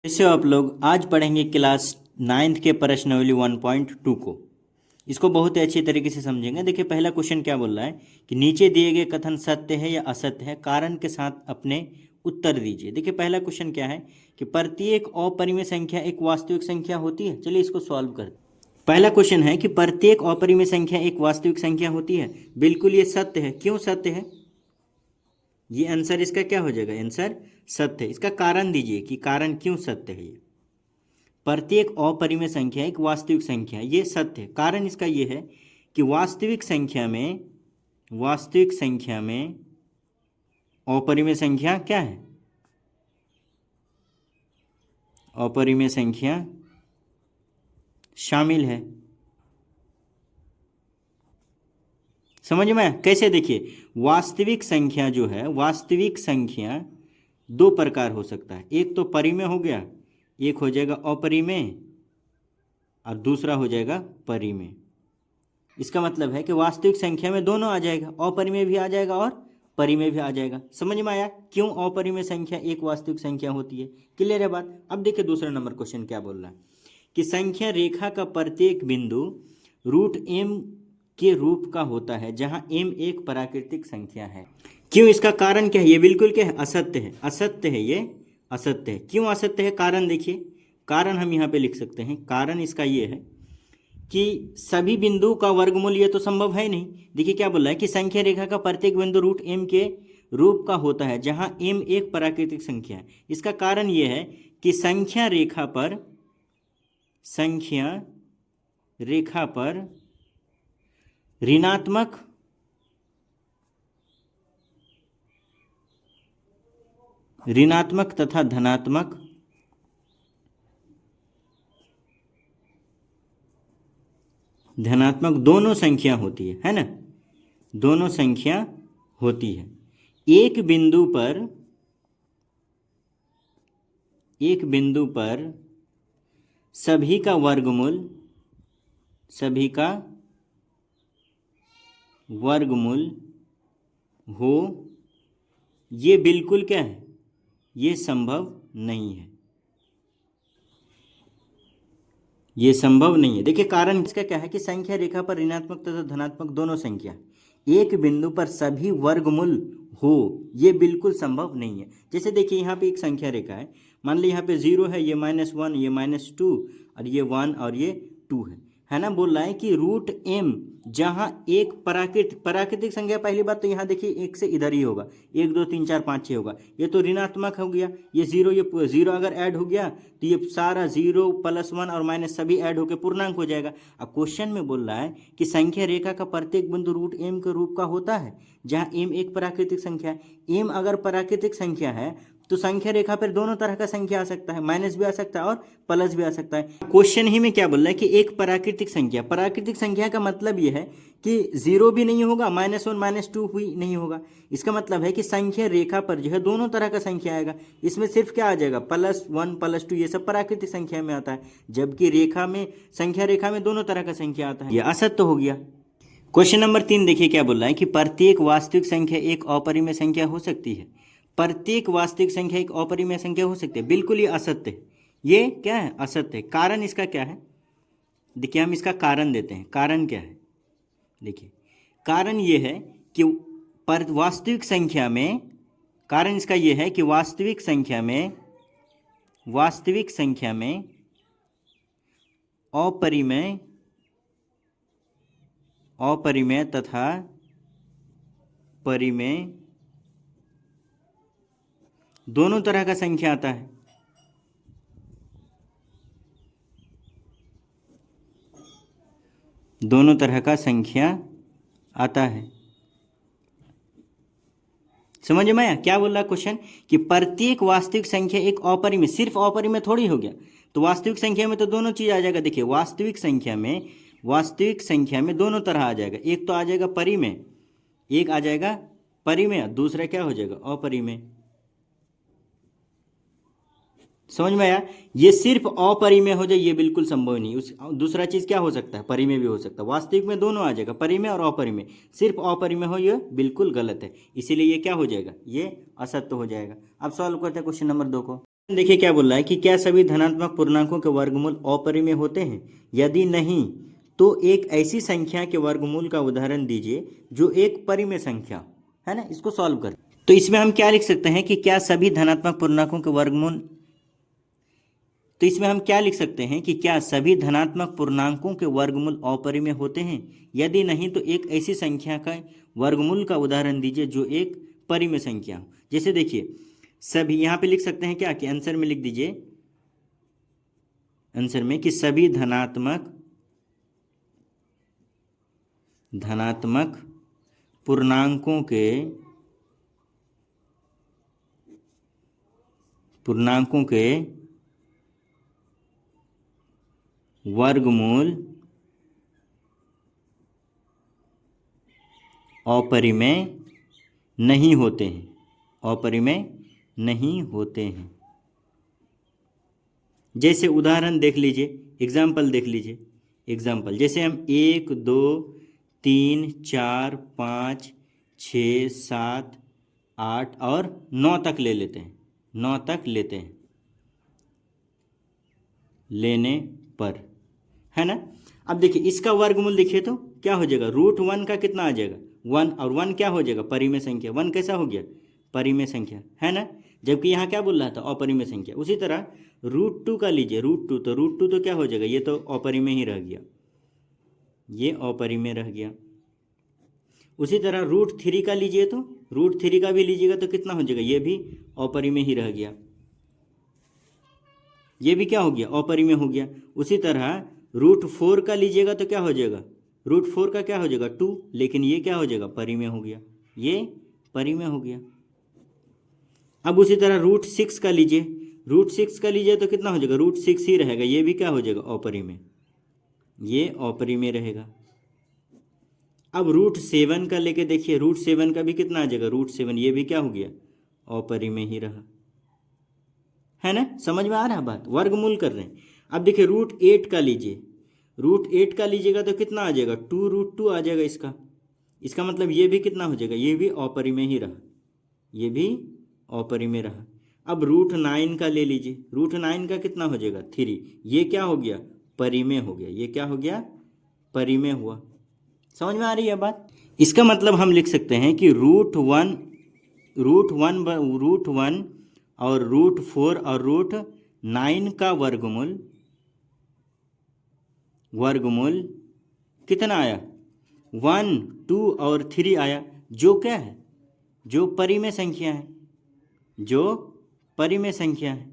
जैसे आप लोग आज पढ़ेंगे क्लास 9th के प्रश्नावली 1.2 को। इसको बहुत ही अच्छी तरीके से समझेंगे। देखिए पहला क्वेश्चन क्या बोल रहा है कि नीचे दिए गए कथन सत्य है या असत्य है, कारण के साथ अपने उत्तर दीजिए। देखिए पहला क्वेश्चन क्या है कि प्रत्येक अपरिमेय संख्या एक वास्तविक संख्या होती है। चलिए इसको सॉल्व करते हैं। पहला क्वेश्चन है कि प्रत्येक अपरिमेय संख्या एक वास्तविक संख्या होती है। बिल्कुल ये सत्य है। क्यों सत्य है? ये आंसर इसका क्या हो जाएगा? आंसर सत्य है। इसका कारण दीजिए कि कारण क्यों सत्य है। ये प्रत्येक अपरिमेय संख्या एक वास्तविक संख्या, ये सत्य है। कारण इसका ये है कि वास्तविक संख्या में अपरिमेय संख्या क्या है? अपरिमेय संख्या शामिल है। समझ में? कैसे? देखिए वास्तविक संख्या जो है, वास्तविक संख्या दो प्रकार हो सकता है। एक तो परिमेय हो गया, एक हो जाएगा अपरिमेय और दूसरा हो जाएगा परिमेय। इसका मतलब है कि वास्तविक संख्या में दोनों आ जाएगा, अपरिमेय भी आ जाएगा और परिमेय भी आ जाएगा। समझ में आया क्यों अपरिमेय संख्या एक वास्तविक संख्या होती है? क्लियर है बात? अब देखिए दूसरा नंबर क्वेश्चन क्या बोल रहा है कि संख्या रेखा का प्रत्येक बिंदु रूट एम के रूप का होता है जहां एम एक प्राकृतिक संख्या है। क्यों? इसका कारण क्या है? ये बिल्कुल क्या है? असत्य है। असत्य है, ये असत्य है। क्यों असत्य है? कारण देखिए, कारण हम यहाँ पे लिख सकते हैं। कारण इसका ये है कि सभी बिंदु का वर्गमूल ये तो संभव है नहीं। देखिए क्या बोल रहा है कि संख्या रेखा का प्रत्येक बिंदु रूट एम के रूप का होता है जहां एम एक प्राकृतिक संख्या है। इसका कारण ये है कि संख्या रेखा पर ऋणात्मक तथा धनात्मक दोनों संख्या होती है ना? दोनों संख्या होती है। एक बिंदु पर सभी का वर्गमूल हो, ये बिल्कुल क्या है? ये संभव नहीं है। ये संभव नहीं है। देखिए कारण इसका क्या है कि संख्या रेखा पर ऋणात्मक तथा धनात्मक दोनों संख्या एक बिंदु पर सभी वर्गमूल हो, ये बिल्कुल संभव नहीं है। जैसे देखिए यहाँ पे एक संख्या रेखा है, मान ली यहाँ पे 0 है, ये -1, ये -2 और ये 1 और ये 2 है ना? बोल रहा है कि रूट एम जहाँ एक प्राकृतिक संख्या, पहली बात तो यहाँ देखिए एक से इधर ही होगा, 1 2 3 4 5 6 होगा। ये तो ऋणात्मक हो गया, ये 0 अगर ऐड हो गया तो ये सारा 0 +1 और माइनस सभी ऐड होकर पूर्णांक हो जाएगा। अब क्वेश्चन में बोल रहा है कि संख्या रेखा का प्रत्येक बिंदु रूट एम के रूप का होता है जहाँ एम एक प्राकृतिक संख्या है। एम अगर प्राकृतिक संख्या है तो संख्या रेखा पर दोनों तरह का संख्या आ सकता है, माइनस भी आ सकता है और प्लस भी आ सकता है। क्वेश्चन ही में क्या बोल रहा है कि एक प्राकृतिक संख्या का मतलब यह है कि 0 भी नहीं होगा, -1 -2 भी नहीं होगा। इसका मतलब है कि संख्या रेखा पर जो है दोनों तरह का संख्या आएगा। इसमें सिर्फ क्या आ जाएगा? +1 +2, ये सब प्राकृतिक संख्या में आता है, जबकि संख्या रेखा में दोनों तरह का संख्या आता है। यह असत्य हो गया। क्वेश्चन नंबर 3 देखिए क्या बोल रहा है कि प्रत्येक वास्तविक संख्या एक अपरिमेय संख्या हो सकती है। प्रत्येक वास्तविक संख्या एक अपरिमेय संख्या हो सकती है। बिल्कुल ये असत्य है। ये क्या है? असत्य है। कारण इसका क्या है? देखिए हम इसका कारण देते हैं। कारण क्या है? देखिए कारण ये है कि वास्तविक संख्या में, कारण इसका ये है कि वास्तविक संख्या में अपरिमेय तथा परिमेय दोनों तरह का संख्या आता है। दोनों तरह का संख्या आता है। समझ में आया क्या बोल रहा है क्वेश्चन? कि प्रत्येक वास्तविक संख्या एक अपरिमेय, सिर्फ अपरिमेय थोड़ी हो गया, तो वास्तविक संख्या में तो दोनों चीज आ जाएगा। देखिए वास्तविक संख्या में दोनों तरह आ जाएगा। एक तो आ जाएगा परिमेय, एक आ जाएगा परिमेय, दूसरा क्या हो जाएगा? अपरिमेय। समझ में आया? ये सिर्फ अपरिमेय हो जाए ये बिल्कुल संभव नहीं। दूसरा चीज क्या हो सकता है? परिमेय भी हो सकता है। वास्तविक में दोनों आ जाएगा, परिमेय और अपरिमेय। सिर्फ अपरिमेय हो ये बिल्कुल गलत है, इसीलिए ये क्या हो जाएगा? ये असत्य हो जाएगा। अब सॉल्व करते हैं क्वेश्चन नंबर 2 को। देखिए क्या बोल रहा है कि क्या सभी धनात्मक पूर्णांकों के वर्गमूल अपरिमेय होते हैं? यदि नहीं तो एक ऐसी संख्या के वर्गमूल का उदाहरण दीजिए जो एक परिमेय संख्या है ना, इसको सॉल्व कर। तो इसमें हम क्या लिख सकते हैं कि क्या सभी धनात्मक पूर्णांकों के वर्गमूल, तो इसमें हम क्या लिख सकते हैं कि क्या सभी धनात्मक पूर्णांकों के वर्गमूल अपरिमेय होते हैं? यदि नहीं तो एक ऐसी संख्या का वर्गमूल का उदाहरण दीजिए जो एक परिमेय संख्या हो। जैसे देखिए सभी, यहाँ पे लिख सकते हैं क्या कि आंसर में लिख दीजिए, आंसर में कि सभी धनात्मक पूर्णांकों के वर्गमूल अपरिमेय नहीं होते हैं, अपरिमेय नहीं होते हैं। जैसे उदाहरण देख लीजिए, एग्जाम्पल देख लीजिए, एग्जाम्पल जैसे हम 1 2 3 4 5 6 7 8 और 9 तक ले लेते हैं, 9 तक लेते हैं लेने पर, है ना। अब देखिए इसका वर्गमूल देखिए तो क्या हो जाएगा, √1 का कितना आ जाएगा 1, और 1 क्या हो जाएगा परिमेय संख्या, 1 कैसा हो गया परिमेय संख्या, है ना। जबकि यहाँ क्या बोल रहा था अपरिमेय संख्या। उसी तरह √2 का लीजिए, √2 तो √2 तो क्या हो जाएगा, ये तो अपरिमेय ही रह गया, ये अपरिमेय रह गया। उसी तरह √3 का लीजिए तो √3 का भी लीजिएगा तो कितना हो जाएगा, ये भी अपरिमेय ही रह गया, ये भी क्या हो गया अपरिमेय हो गया। उसी तरह √4 का लीजिएगा तो क्या हो जाएगा, √4 का क्या हो जाएगा 2, लेकिन ये क्या हो जाएगा परिमेय हो गया, ये परिमेय हो गया। अब उसी तरह √6 का लीजिए, √6 का लीजिए तो कितना हो जाएगा √6 ही रहेगा, ये भी क्या हो जाएगा अपरिमेय, ये अपरिमेय रहेगा। अब √7 का लेके देखिए, √7 का भी कितना आ जाएगा √7, ये भी क्या हो गया अपरिमेय ही रहा, है ना। समझ में आ रहा है बात, वर्गमूल कर रहे हैं। अब देखिए √8 का लीजिए, √8 का लीजिएगा तो कितना आ जाएगा 2√2 आ जाएगा इसका मतलब ये भी कितना हो जाएगा, ये भी अपरिमेय ही रहा, ये भी अपरिमेय रहा। अब √9 का ले लीजिए, √9 का कितना हो जाएगा 3, ये क्या हो गया परिमेय हो गया, ये क्या हो गया परिमेय हुआ। समझ में आ रही है बात। इसका मतलब हम लिख सकते हैं कि √1 और √4 और √9 का वर्गमूल कितना आया 1 2 और 3 आया, जो क्या है जो परिमेय संख्या है, जो परिमेय संख्या है,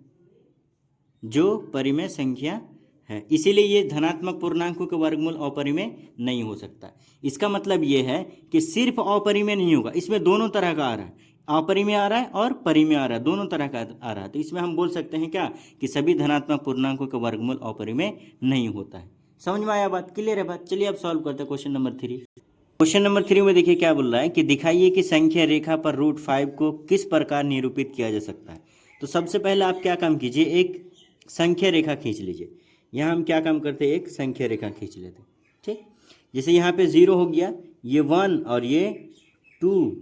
जो परिमेय संख्या है। इसीलिए ये धनात्मक पूर्णांकों के वर्गमूल अपरिमेय नहीं हो सकता। इसका मतलब ये है कि सिर्फ अपरिमेय नहीं होगा, इसमें दोनों तरह का आ रहा है, अपरिमेय आ रहा है और परिमेय आ रहा है, दोनों तरह का आ रहा है। तो इसमें हम बोल सकते हैं क्या कि सभी धनात्मक पूर्णांकों का वर्गमूल अपरिमेय नहीं होता है। समझ में आया बात, क्लियर है बात। चलिए अब सॉल्व करते हैं क्वेश्चन नंबर 3। क्वेश्चन नंबर 3 में देखिए क्या बोल रहा है कि दिखाइए कि संख्या रेखा पर √5 को किस प्रकार निरूपित किया जा सकता है। तो सबसे पहले आप क्या काम कीजिए, एक संख्या रेखा खींच लीजिए। यहाँ हम क्या काम करते हैं, एक संख्या रेखा खींच लेते हैं, ठीक। जैसे यहाँ पे 0 हो गया, ये 1 और ये 2,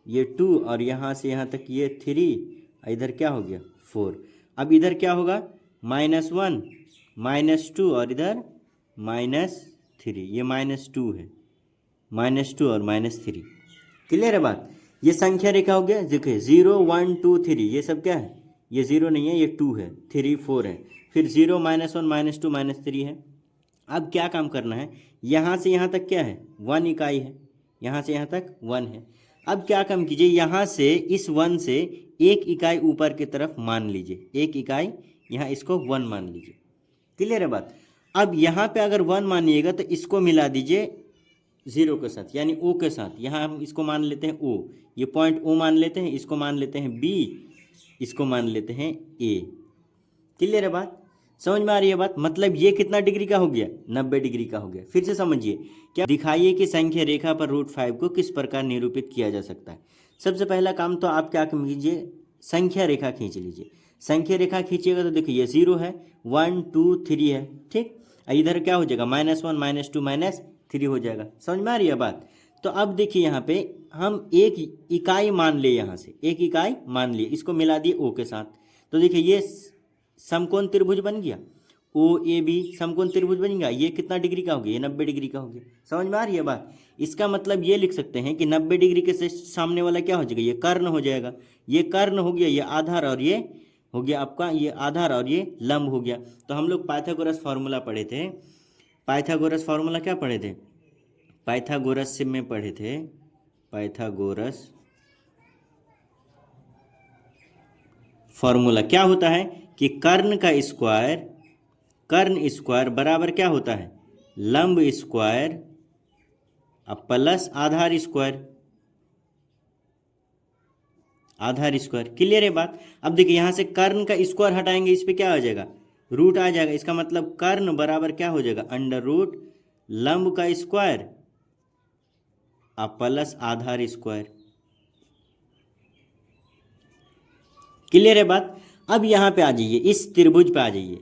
ये 2 और यहाँ से यहाँ तक ये 3, इधर क्या हो गया 4। अब इधर क्या होगा -1 -2 और इधर -3, ये -2 है, -2 और -3, क्लियर है बात। ये संख्या रेखा हो गया। देखिए 0 1 2 3 ये सब क्या है, ये 0 नहीं है, ये 2 है, 3 4 है, फिर 0 -1 -2 -3 है। अब क्या काम करना है, यहाँ से यहाँ तक क्या है 1 इकाई है, यहाँ से यहाँ तक 1 है। अब क्या काम कीजिए, यहाँ से इस 1 से एक इकाई ऊपर की तरफ मान लीजिए, एक इकाई यहाँ इसको 1 मान लीजिए, क्लियर है बात। अब यहाँ पे अगर 1 मानिएगा तो इसको मिला दीजिए 0 के साथ, यानी O के साथ। यहाँ हम इसको मान लेते हैं O, ये पॉइंट O मान लेते हैं, इसको मान लेते हैं B, इसको मान लेते हैं A, क्लियर है बात। समझ में आ रही है बात। मतलब ये कितना डिग्री का हो गया 90 डिग्री का हो गया। फिर से समझिए, क्या दिखाइए कि संख्या रेखा पर √5 को किस प्रकार निरूपित किया जा सकता है। सबसे पहला काम तो आप क्या कीजिए, संख्या रेखा खींच लीजिए। संख्या रेखा खींचिएगा तो देखिए ये 0 है, 1 2 3 है, ठीक। इधर क्या हो जाएगा -1 -2 -3 हो जाएगा। समझ में आ रही है बात। तो अब देखिए यहाँ पे हम एक इकाई मान लिए, यहाँ से एक इकाई मान लिए, इसको मिला दिए O के साथ। तो देखिए ये समकोण त्रिभुज बन गया, ओ ए बी समकोण त्रिभुज बन गया। ये कितना डिग्री का हो गया? ये 90 डिग्री का हो गया। समझ में आ रही है बात? इसका मतलब ये लिख सकते हैं कि 90 डिग्री के सामने वाला क्या हो जाएगा? ये कर्ण हो जाएगा। ये कर्ण हो गया, ये आधार, और ये हो गया आपका ये आधार और ये लंब हो गया। तो हम लोग पाइथागोरस फार्मूला पढ़े थे। पाइथागोरस फार्मूला क्या पढ़े थे? पाइथागोरस से में पढ़े थे, पाइथागोरस फॉर्मूला क्या होता है कि कर्ण का स्क्वायर, कर्ण स्क्वायर बराबर क्या होता है? लंब स्क्वायर अब प्लस आधार स्क्वायर, आधार स्क्वायर। क्लियर है बात? अब देखिए यहाँ से कर्ण का स्क्वायर हटाएंगे, इस पे क्या आ जाएगा? रूट आ जाएगा। इसका मतलब कर्ण बराबर क्या हो जाएगा? अंडर रूट लंब का स्क्वायर अब प्लस आधार स्क्वायर। क्लियर है बात? अब यहाँ पे आ जाइए, इस त्रिभुज पे आ जाइए,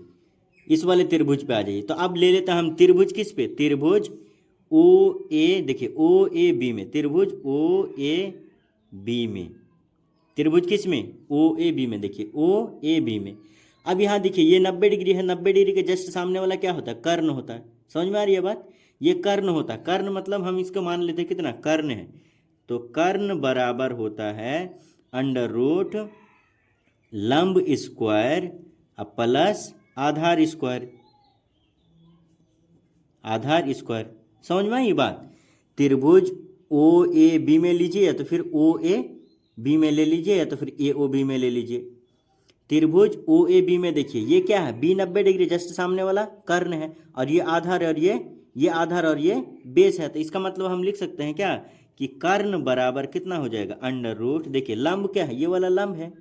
इस वाले त्रिभुज पे आ जाइए। तो अब ले लेते हैं हम त्रिभुज किस पे? त्रिभुज ओ ए, देखिए ओ ए बी में, त्रिभुज ओ ए बी में, त्रिभुज किस में? ओ ए बी में। देखिए ओ ए बी में। अब यहाँ देखिए ये 90 डिग्री है, 90 डिग्री के जस्ट सामने वाला क्या होता है? कर्ण होता है। समझ में आ रही है बात? ये कर्ण होता है। कर्ण मतलब हम इसको मान लेते हैं कितना? कर्ण है। तो कर्ण बराबर होता है अंडर रूट लंब स्क्वायर प्लस आधार स्क्वायर, आधार स्क्वायर। समझ में आई बात? त्रिभुज ओ ए बी में लीजिए या तो फिर ओ ए बी में ले लीजिए या तो फिर ए ओ बी में ले लीजिए। त्रिभुज ओ ए बी में देखिए ये क्या है? बी 90 डिग्री, जस्ट सामने वाला कर्ण है, और ये आधार और ये आधार और ये बेस है। तो इसका मतलब हम लिख सकते हैं क्या कि कर्ण बराबर कितना हो जाएगा? अंडर रूट, देखिए लंब क्या है? ये वाला लंब है,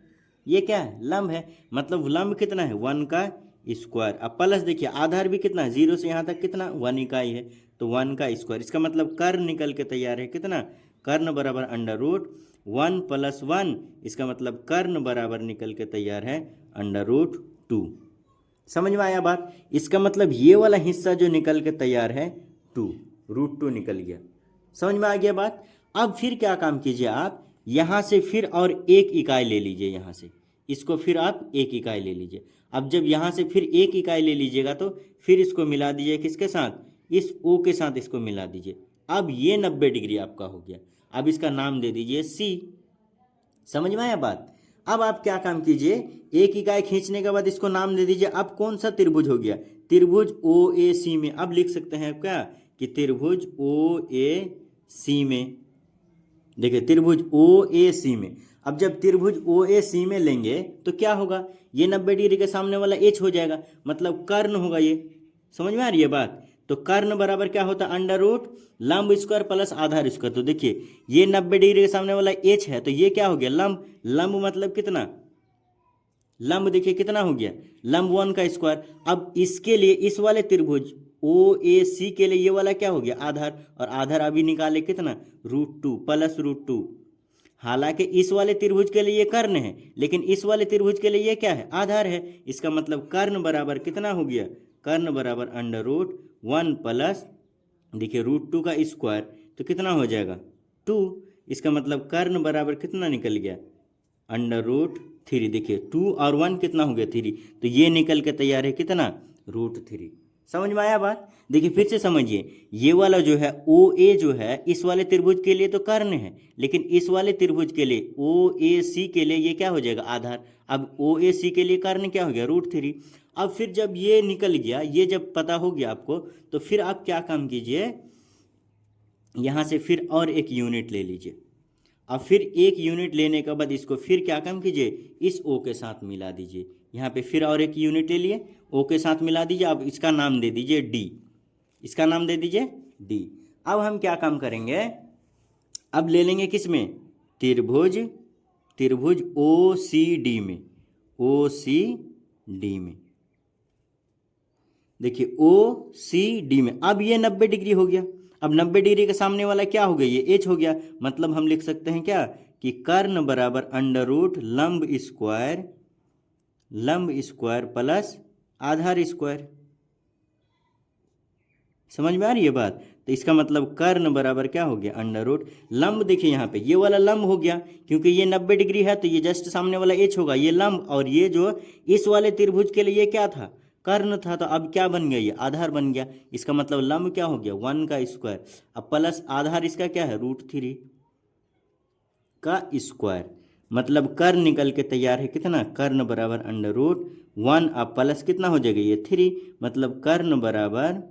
ये क्या है? लंब है। मतलब लंब कितना है? 1 का स्क्वायर। अब प्लस देखिए आधार भी कितना है? 0 से यहाँ तक कितना? 1 इकाई है, तो 1 का स्क्वायर। इसका मतलब कर्ण निकल के तैयार है कितना? कर्ण बराबर अंडर रूट 1 + 1। इसका मतलब कर्ण बराबर निकल के तैयार है अंडर रूट 2। समझ में आया बात? इसका मतलब ये वाला हिस्सा जो निकल के तैयार है 2, √2 निकल गया। समझ में आ गया बात? अब फिर क्या काम कीजिए आप, यहाँ से फिर और एक इकाई ले लीजिए, यहाँ से इसको फिर आप एक इकाई ले लीजिए। अब जब यहाँ से फिर एक इकाई ले लीजिएगा तो फिर इसको मिला दीजिए किसके साथ? इस ओ के साथ इसको मिला दीजिए। अब ये 90 डिग्री आपका हो गया। अब इसका नाम दे दीजिए सी। समझ में आया बात? अब आप क्या काम कीजिए, एक इकाई खींचने के बाद इसको नाम दे दीजिए। अब कौन सा त्रिभुज हो गया? त्रिभुज ओ ए सी में। अब लिख सकते हैं क्या कि त्रिभुज ओ ए सी में। देखिए त्रिभुज ओ ए सी में। अब जब त्रिभुज ओ ए सी में लेंगे तो क्या होगा? ये 90 डिग्री के सामने वाला एच हो जाएगा, मतलब कर्ण होगा ये। समझ में आ रही है बात? तो कर्ण बराबर क्या होता है? अंडर रूट लंब स्क्वायर प्लस आधार स्क्वायर। तो देखिए ये 90 डिग्री के सामने वाला एच है, तो ये क्या हो गया? लंब। लंब मतलब कितना? लंब देखिए कितना हो गया? लंब 1 का स्क्वायर। अब इसके लिए इस वाले त्रिभुज ओ ए सी के लिए ये वाला क्या हो गया? आधार, और आधार अभी निकाले कितना? √2 + √2। हालांकि इस वाले त्रिभुज के लिए ये कर्ण है, लेकिन इस वाले त्रिभुज के लिए ये क्या है? आधार है। इसका मतलब कर्ण बराबर कितना हो गया? कर्ण बराबर अंडर रूट 1 प्लस, देखिए √2 का स्क्वायर, तो कितना हो जाएगा? 2। इसका मतलब कर्ण बराबर कितना निकल गया? Under root 3। देखिए 2 और 1 कितना हो गया? 3। तो ये निकल के तैयार है कितना? √3। समझ में आया बात? देखिए फिर से समझिए, ये वाला जो है ओ ए जो है इस वाले त्रिभुज के लिए तो कर्ण है, लेकिन इस वाले त्रिभुज के लिए ओ ए सी के लिए ये क्या हो जाएगा? आधार। अब ओ ए सी के लिए कर्ण क्या हो गया? √3। अब फिर जब ये निकल गया, ये जब पता हो गया आपको, तो फिर आप क्या काम कीजिए, यहाँ से फिर और एक यूनिट ले लीजिए। अब फिर एक यूनिट लेने के बाद इसको फिर क्या काम कीजिए? इस ओ के साथ मिला दीजिए। यहाँ पे फिर और एक यूनिट ले लिए, ओ के साथ मिला दीजिए। अब इसका नाम दे दीजिए डी, इसका नाम दे दीजिए डी। अब हम क्या काम करेंगे, अब ले लेंगे किस में? त्रिभुज, त्रिभुज ओ सी डी में, ओ सी डी में। देखिए ओ सी डी में। अब ये 90 डिग्री हो गया। अब 90 डिग्री के सामने वाला क्या हो गया? ये एच हो गया। मतलब हम लिख सकते हैं क्या कि कर्ण बराबर अंडर रूट लंब स्क्वायर, लंब स्क्वायर प्लस आधार स्क्वायर। समझ में आ रही है बात? तो इसका मतलब कर्ण बराबर क्या हो गया, अंडर रूट लंब। देखिए यहाँ पे ये वाला लंब हो गया, क्योंकि ये 90 डिग्री है तो ये जस्ट सामने वाला एच होगा, ये लंब। और ये जो इस वाले त्रिभुज के लिए ये क्या था, कर्ण था। तो अब क्या बन गया, ये आधार बन गया। इसका मतलब लंब क्या हो गया, 1 का स्क्वायर। अब प्लस आधार इसका क्या है, √3 का स्क्वायर। मतलब कर्ण निकल के तैयार है कितना, कर्ण बराबर अंडर रूट 1। अब प्लस कितना हो जाएगा, ये 3। मतलब कर्ण बराबर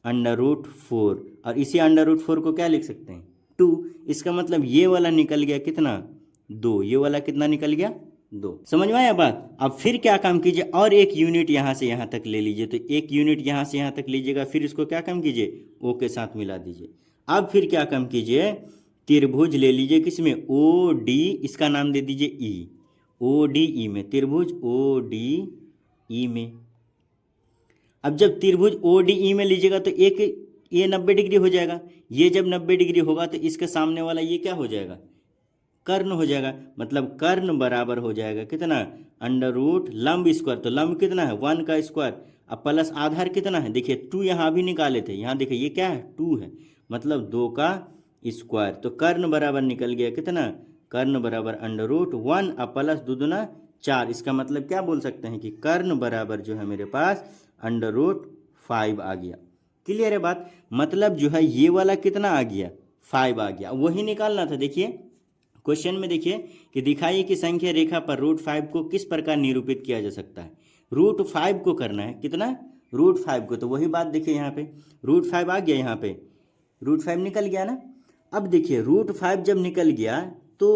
अंडर रूट 4। और इसी अंडर रूट 4 को क्या लिख सकते हैं, 2। इसका मतलब ये वाला निकल गया कितना, 2। ये वाला कितना निकल गया, 2। समझ में आया बात। अब फिर क्या काम कीजिए, और एक यूनिट यहाँ से यहाँ तक ले लीजिए। तो एक यूनिट यहाँ से यहाँ तक लीजिएगा, फिर इसको क्या काम कीजिए, ओ के साथ मिला दीजिए। अब फिर क्या काम कीजिए, त्रिभुज ले लीजिए किसमें, ओ डी, इसका नाम दे दीजिए ई, ओ डी ई में, त्रिभुज ओ डी ई में। अब जब त्रिभुज ओ डी ई में लीजिएगा तो एक ये 90 डिग्री हो जाएगा। ये जब 90 डिग्री होगा तो इसके सामने वाला ये क्या हो जाएगा, कर्ण हो जाएगा। मतलब कर्ण बराबर हो जाएगा कितना, अंडर रूट लंब स्क्वायर। तो लंब कितना है, 1 का स्क्वायर। अब प्लस आधार कितना है, देखिए 2 यहाँ भी निकाले थे, यहाँ देखिए ये क्या है, 2 है, मतलब 2 का स्क्वायर। तो कर्ण बराबर निकल गया कितना, कर्ण बराबर अंडर रूट 1 अब प्लस 2 दूना 4। इसका मतलब क्या बोल सकते हैं कि कर्ण बराबर जो है मेरे पास अंडर रूट 5 आ गया। क्लियर है बात। मतलब जो है ये वाला कितना आ गया, 5 आ गया। वही निकालना था। देखिए क्वेश्चन में देखिए कि दिखाइए कि संख्या रेखा पर √5 को किस प्रकार निरूपित किया जा सकता है। √5 को करना है कितना, √5 को। तो वही बात देखिए यहाँ पे √5 आ गया, यहाँ पे √5 निकल गया ना। अब देखिए √5 जब निकल गया तो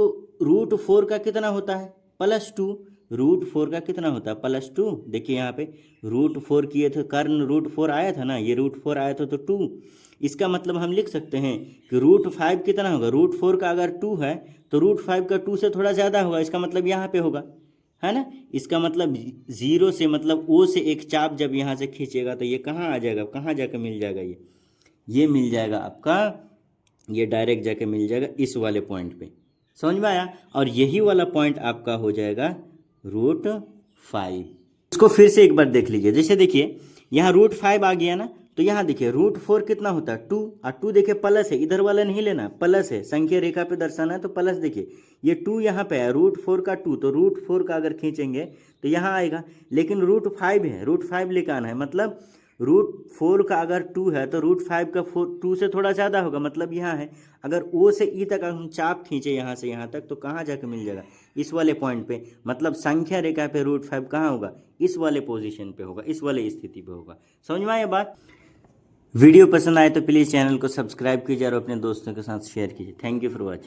√4 का कितना होता है, +2। √4 का कितना होता है, +2। देखिए यहाँ पे √4 किए थे, कर्ण √4 आया था ना, ये √4 आया था तो 2। इसका मतलब हम लिख सकते हैं कि √5 कितना होगा, √4 का अगर 2 है तो √5 का 2 से थोड़ा ज़्यादा होगा। इसका मतलब यहाँ पे होगा, है ना। इसका मतलब 0 से, मतलब O से एक चाप जब यहाँ से खींचेगा तो ये कहाँ आ जाएगा, कहाँ जाकर मिल जाएगा, ये मिल जाएगा आपका, ये डायरेक्ट जाके मिल जाएगा इस वाले पॉइंट पे। समझ में आया। और यही वाला पॉइंट आपका हो जाएगा √5। इसको फिर से एक बार देख लीजिए। जैसे देखिए यहाँ √5 आ गया ना, तो यहाँ देखिए √4 कितना होता है, 2। और 2 देखिए प्लस है, इधर वाला नहीं लेना, प्लस है, संख्या रेखा पे दर्शाना है तो प्लस। देखिए ये 2 यहाँ पे है, √4 का 2, तो √4 का अगर खींचेंगे तो यहाँ आएगा। लेकिन √5 है, √5 लेकर आना है। मतलब √4 का अगर 2 है तो √5 का 2 से थोड़ा ज़्यादा होगा, मतलब यहाँ है। अगर O से E तक हम चाप खींचे यहाँ से यहाँ तक तो कहाँ जाके मिल जाएगा, इस वाले पॉइंट पे। मतलब संख्या रेखा पे √5 कहाँ होगा, इस वाले पोजीशन पे होगा, इस वाले स्थिति पे होगा। समझ में आया बात। वीडियो पसंद आए तो प्लीज़ चैनल को सब्सक्राइब कीजिए और अपने दोस्तों के साथ शेयर कीजिए। Thank you for watching.